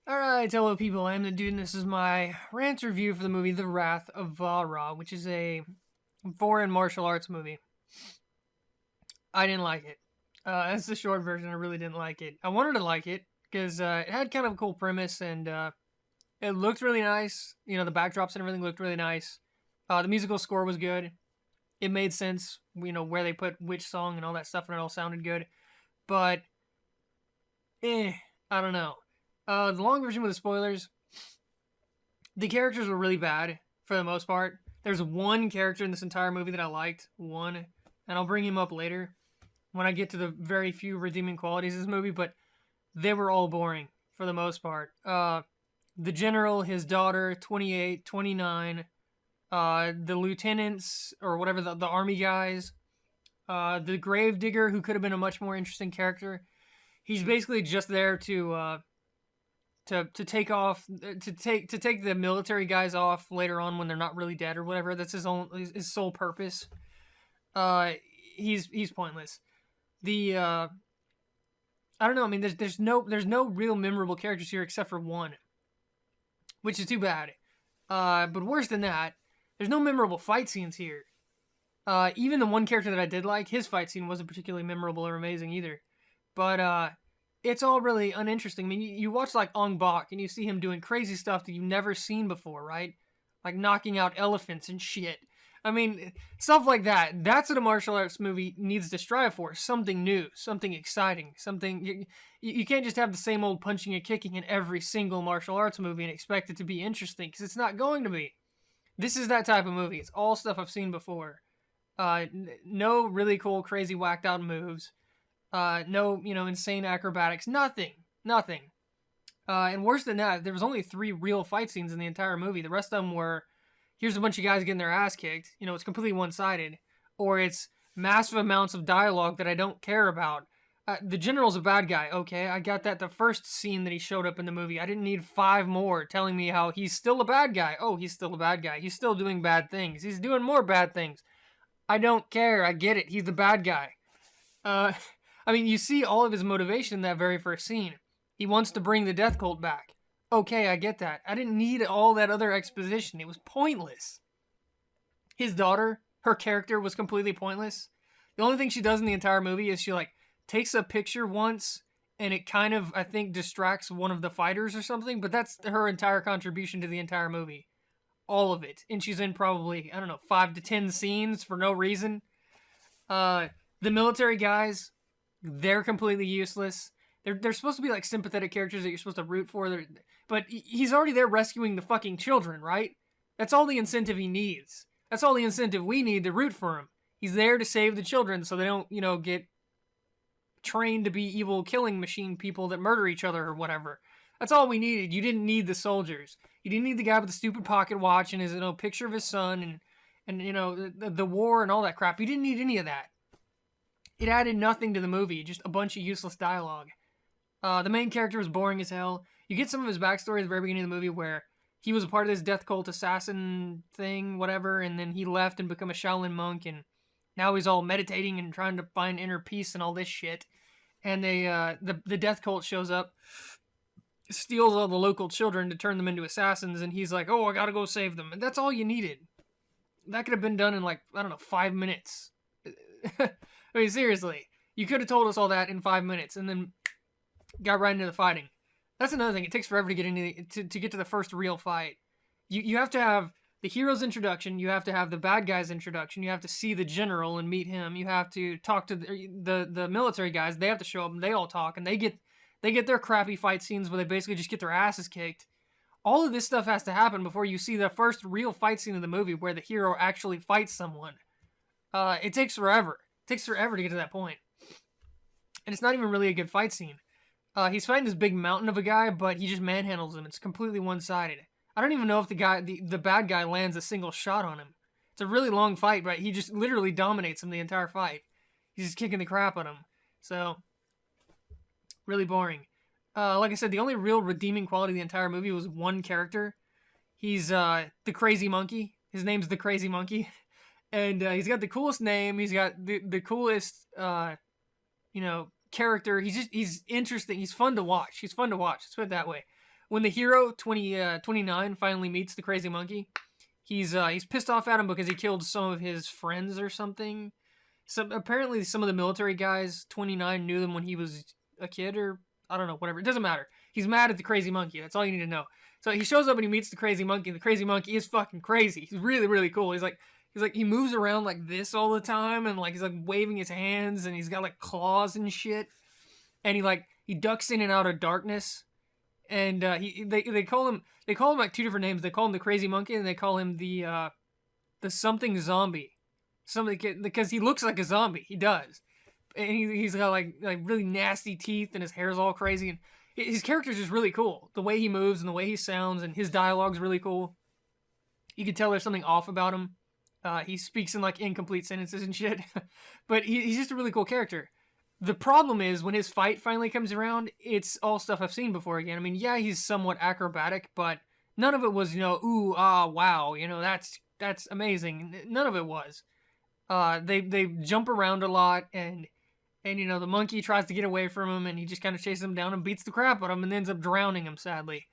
Alright, hello people, I'm the dude and this is my rant review for the movie The Wrath of Vajra, which is a foreign martial arts movie. I didn't like it. That's the short version, I really didn't like it. I wanted to like it, because it had kind of a cool premise and it looked really nice. You know, the backdrops and everything looked really nice. The musical score was good. It made sense, you know, where they put which song and all that stuff and it all sounded good. But, I don't know. The long version with the spoilers, the characters were really bad for the most part. There's one character in this entire movie that I liked, one, and I'll bring him up later when I get to the very few redeeming qualities of this movie, but they were all boring for the most part. The general, his daughter, 28, 29, the lieutenants, or whatever, the army guys, the gravedigger, who could have been a much more interesting character. He's basically just there to take off to take the military guys off later on when they're not really dead or whatever. That's his sole purpose. He's pointless. I don't know. I mean, there's no real memorable characters here except for one, which is too bad. But worse than that, there's no memorable fight scenes here. Even the one character that I did like, his fight scene wasn't particularly memorable or amazing either. But it's all really uninteresting. I mean, you watch like Ong Bak and you see him doing crazy stuff that you've never seen before, right? Like knocking out elephants and shit. I mean, stuff like that. That's what a martial arts movie needs to strive for. Something new, something exciting, something... You can't just have the same old punching and kicking in every single martial arts movie and expect it to be interesting, because it's not going to be. This is that type of movie. It's all stuff I've seen before. No really cool, crazy, whacked out moves. No, insane acrobatics. Nothing. And worse than that, there was only 3 real fight scenes in the entire movie. The rest of them were, here's a bunch of guys getting their ass kicked. You know, it's completely one-sided. Or it's massive amounts of dialogue that I don't care about. The general's a bad guy. Okay, I got that the first scene that he showed up in the movie. I didn't need 5 more telling me how he's still a bad guy. Oh, he's still a bad guy. He's still doing bad things. He's doing more bad things. I don't care. I get it. He's the bad guy. I mean, you see all of his motivation in that very first scene. He wants to bring the death cult back. Okay, I get that. I didn't need all that other exposition. It was pointless. His daughter, her character was completely pointless. The only thing she does in the entire movie is she, like, takes a picture once, and it kind of, I think, distracts one of the fighters or something, but that's her entire contribution to the entire movie. All of it. And she's in probably, I don't know, 5 to 10 scenes for no reason. The military guys... They're completely useless. They're supposed to be like sympathetic characters that you're supposed to root for. But he's already there rescuing the fucking children, right? That's all the incentive he needs. That's all the incentive we need to root for him. He's there to save the children so they don't, get trained to be evil killing machine people that murder each other or whatever. That's all we needed. You didn't need the soldiers. You didn't need the guy with the stupid pocket watch and his picture of his son and the war and all that crap. You didn't need any of that. It added nothing to the movie, just a bunch of useless dialogue. The main character was boring as hell. You get some of his backstory at the very beginning of the movie where he was a part of this death cult assassin thing, whatever, and then he left and become a Shaolin monk, and now he's all meditating and trying to find inner peace and all this shit. And the death cult shows up, steals all the local children to turn them into assassins, and he's like, oh, I gotta go save them. And that's all you needed. That could have been done in, like, I don't know, 5 minutes. I mean, seriously, you could have told us all that in 5 minutes, and then got right into the fighting. That's another thing. It takes forever to get into to get to the first real fight. You have to have the hero's introduction. You have to have the bad guy's introduction. You have to see the general and meet him. You have to talk to the military guys. They have to show up, and they all talk, and they get their crappy fight scenes where they basically just get their asses kicked. All of this stuff has to happen before you see the first real fight scene of the movie where the hero actually fights someone. It takes forever. It takes forever to get to that point. And it's not even really a good fight scene. He's fighting this big mountain of a guy, but he just manhandles him. It's completely one-sided. I don't even know if the bad guy lands a single shot on him. It's a really long fight, but he just literally dominates him the entire fight. He's just kicking the crap out of him. So, really boring. Like I said, the only real redeeming quality of the entire movie was one character. He's the crazy monkey. His name's the crazy monkey. And he's got the coolest name. He's got the coolest, character. He's interesting. He's fun to watch. Let's put it that way. when the hero 29 finally meets the crazy monkey, he's pissed off at him because he killed some of his friends or something. Apparently some of the military guys, 29, knew them when he was a kid, or I don't know, whatever. It doesn't matter. He's mad at the crazy monkey. That's all you need to know. So he shows up and he meets the crazy monkey. And the crazy monkey is fucking crazy. He's really, really cool. He moves around like this all the time, and like he's like waving his hands, and he's got like claws and shit. And he ducks in and out of darkness. And they call him like two different names. They call him the crazy monkey, and they call him the something zombie. Something, because he looks like a zombie. He does. And he's got like really nasty teeth, and his hair's all crazy, and his character's just really cool. The way he moves and the way he sounds, and his dialogue's really cool. You can tell there's something off about him. He speaks in like incomplete sentences and shit. But he's just a really cool character. The problem is when his fight finally comes around, it's all stuff I've seen before again. I mean, yeah, he's somewhat acrobatic, but none of it was, ooh, ah, wow, that's amazing. None of it was. They jump around a lot, and the monkey tries to get away from him, and he just kind of chases him down and beats the crap out of him and ends up drowning him, sadly.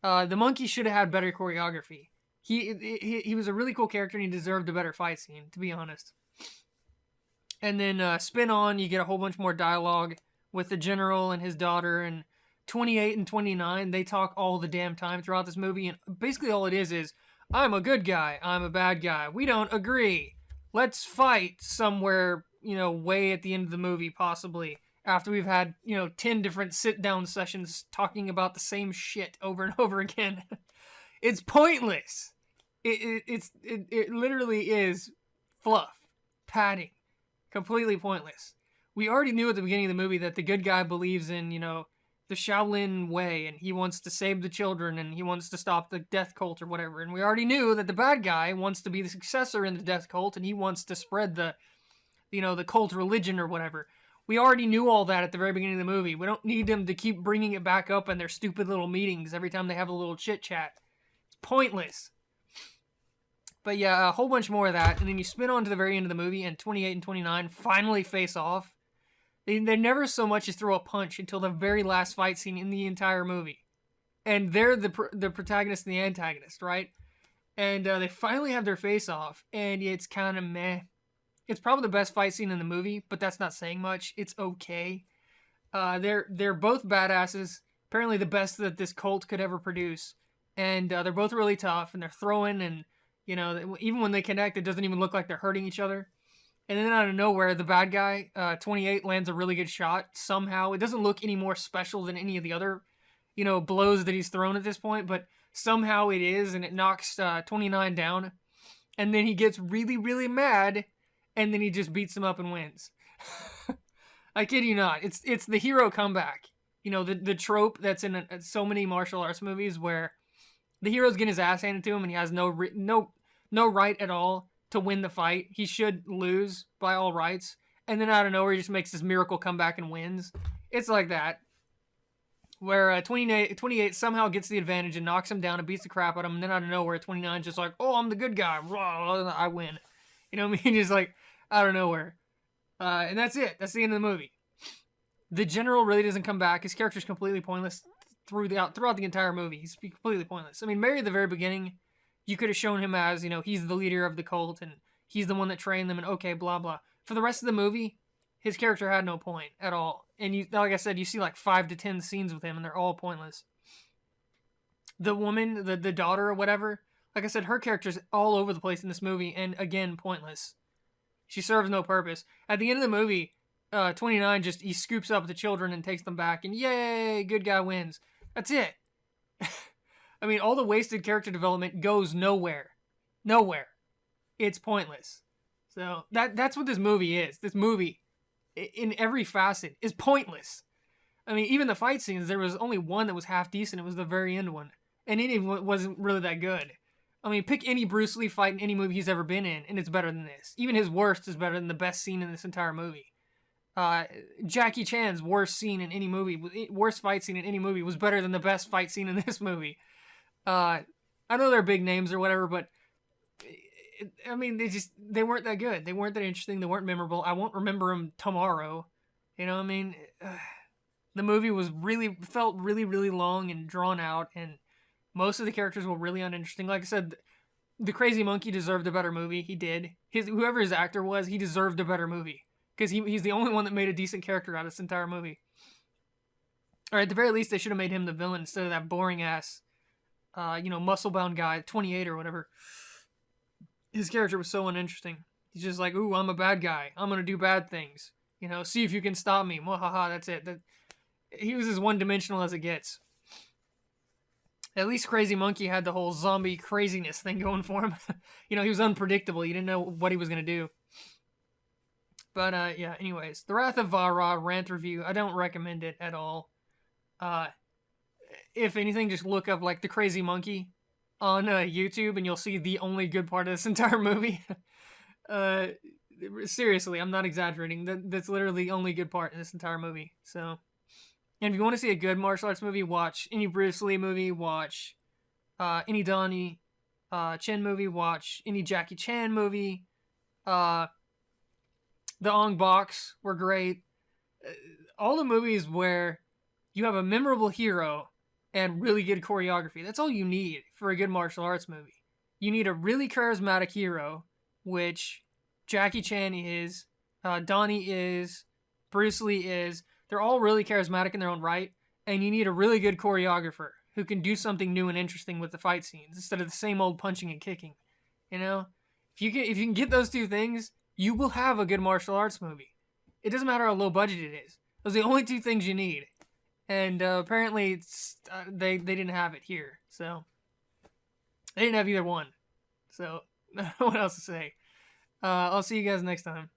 The monkey should have had better choreography. He was a really cool character, and he deserved a better fight scene, to be honest. And then spin on, you get a whole bunch more dialogue with the general and his daughter, and 28 and 29, they talk all the damn time throughout this movie, and basically all it is, I'm a good guy, I'm a bad guy, we don't agree. Let's fight somewhere, way at the end of the movie, possibly, after we've had, 10 different sit-down sessions talking about the same shit over and over again. It's pointless. It literally is fluff, padding, completely pointless. We already knew at the beginning of the movie that the good guy believes in, the Shaolin way, and he wants to save the children, and he wants to stop the death cult or whatever. And we already knew that the bad guy wants to be the successor in the death cult, and he wants to spread the cult religion or whatever. We already knew all that at the very beginning of the movie. We don't need them to keep bringing it back up in their stupid little meetings every time they have a little chit-chat. It's pointless. But yeah, a whole bunch more of that, and then you spin on to the very end of the movie, and 28 and 29 finally face off. They never so much as throw a punch until the very last fight scene in the entire movie. And they're the protagonist and the antagonist, right? And they finally have their face off, and it's kind of meh. It's probably the best fight scene in the movie, but that's not saying much. It's okay. They're both badasses. Apparently the best that this cult could ever produce. And they're both really tough, and they're throwing, and even when they connect, it doesn't even look like they're hurting each other. And then out of nowhere, the bad guy, 28, lands a really good shot somehow. It doesn't look any more special than any of the other, blows that he's thrown at this point, but somehow it is, and it knocks 29 down. And then he gets really, really mad, and then he just beats him up and wins. I kid you not. It's the hero comeback. The trope that's in so many martial arts movies where the hero's getting his ass handed to him, and he has no right at all to win the fight. He should lose by all rights. And then out of nowhere, he just makes this miracle comeback and wins. It's like that. Where 28 somehow gets the advantage and knocks him down and beats the crap out of him. And then out of nowhere, 29 just like, oh, I'm the good guy. I win. You know what I mean? Just like out of nowhere. And that's it. That's the end of the movie. The general really doesn't come back. His character's completely pointless throughout the entire movie. He's completely pointless. I mean, maybe at the very beginning, you could have shown him as, he's the leader of the cult and he's the one that trained them and okay, blah, blah. For the rest of the movie, his character had no point at all. And like I said, you see like 5 to 10 scenes with him and they're all pointless. The woman, the daughter or whatever, like I said, her character's all over the place in this movie and again, pointless. She serves no purpose. At the end of the movie, 29 he scoops up the children and takes them back and yay, good guy wins. That's it. I mean, all the wasted character development goes nowhere. Nowhere. It's pointless. So that's what this movie is. This movie, in every facet, is pointless. I mean, even the fight scenes, there was only one that was half decent. It was the very end one. And it wasn't really that good. I mean, pick any Bruce Lee fight in any movie he's ever been in, and it's better than this. Even his worst is better than the best scene in this entire movie. Jackie Chan's worst fight scene in any movie was better than the best fight scene in this movie. I know they're big names or whatever, but I mean, they weren't that good. They weren't that interesting. They weren't memorable. I won't remember them tomorrow. You know what I mean? The movie felt really, really long and drawn out, and most of the characters were really uninteresting. Like I said, the Crazy Monkey deserved a better movie. He did. Whoever his actor was, he deserved a better movie because he's the only one that made a decent character out of this entire movie. Or at the very least, they should have made him the villain instead of that boring ass, muscle-bound guy, 28 or whatever. His character was so uninteresting. He's just like, ooh, I'm a bad guy. I'm gonna do bad things. See if you can stop me. Mwahaha, that's it. He was as one-dimensional as it gets. At least Crazy Monkey had the whole zombie craziness thing going for him. He was unpredictable. You didn't know what he was gonna do. But yeah. Anyways, The Wrath of Vajra Rant review. I don't recommend it at all. If anything, just look up like the Crazy Monkey on YouTube, and you'll see the only good part of this entire movie. Seriously, I'm not exaggerating. That's literally the only good part in this entire movie. So, and if you want to see a good martial arts movie, watch any Bruce Lee movie, watch any Donnie Chen movie, watch any Jackie Chan movie. The Ong Box were great. All the movies where you have a memorable hero and really good choreography. That's all you need for a good martial arts movie. You need a really charismatic hero, which Jackie Chan is, Donnie is, Bruce Lee is. They're all really charismatic in their own right, and you need a really good choreographer who can do something new and interesting with the fight scenes instead of the same old punching and kicking. If you can get those two things, you will have a good martial arts movie. It doesn't matter how low budget it is. Those are the only two things you need. And apparently they didn't have it here. So they didn't have either one. So I don't know what else to say. I'll see you guys next time.